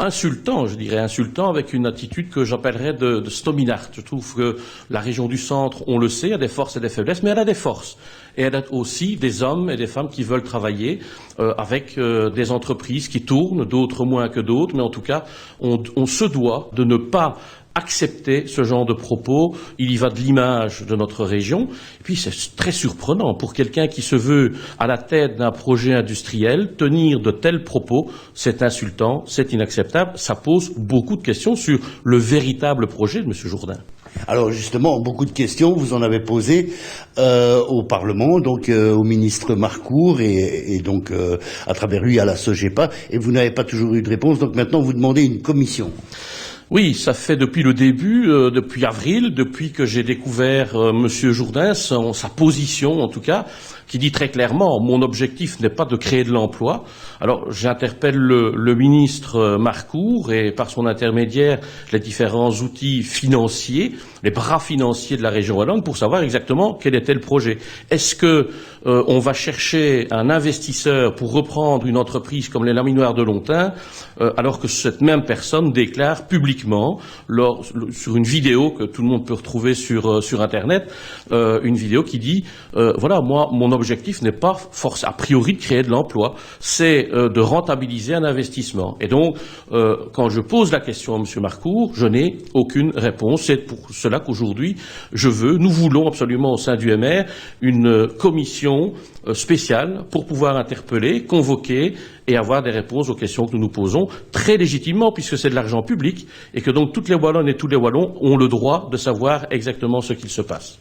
insultant, je dirais insultant, avec une attitude que j'appellerais de stominard. Je trouve que la région du centre, on le sait, a des forces et des faiblesses, mais elle a des forces. Et elle a aussi des hommes et des femmes qui veulent travailler avec des entreprises qui tournent, d'autres moins que d'autres, mais en tout cas, on se doit de ne pas accepter ce genre de propos. Il y va de l'image de notre région. Et puis c'est très surprenant pour quelqu'un qui se veut à la tête d'un projet industriel, tenir de tels propos, c'est insultant, c'est inacceptable. Ça pose beaucoup de questions sur le véritable projet de M. Jourdain. Alors justement, beaucoup de questions, vous en avez posé au Parlement, donc au ministre Marcourt et donc à travers lui à la SOGEPA, et vous n'avez pas toujours eu de réponse, donc maintenant vous demandez une commission. Oui, ça fait depuis le début, depuis avril, depuis que j'ai découvert Monsieur Jourdain, sa position en tout cas, qui dit très clairement, mon objectif n'est pas de créer de l'emploi. Alors j'interpelle le ministre Marcourt et par son intermédiaire les différents outils financiers, les bras financiers de la région wallonne pour savoir exactement quel était le projet. Est-ce que on va chercher un investisseur pour reprendre une entreprise comme les Laminoirs de Lontin, alors que cette même personne déclare publiquement, sur une vidéo que tout le monde peut retrouver sur Internet, une vidéo qui dit voilà, moi, mon objectif n'est pas a priori de créer de l'emploi, c'est de rentabiliser un investissement. Et donc, quand je pose la question à M. Marcourt, je n'ai aucune réponse. C'est pour cela qu'aujourd'hui, nous voulons absolument au sein du MR une commission spéciale pour pouvoir interpeller, convoquer et avoir des réponses aux questions que nous nous posons très légitimement puisque c'est de l'argent public et que donc toutes les Wallonnes et tous les Wallons ont le droit de savoir exactement ce qu'il se passe.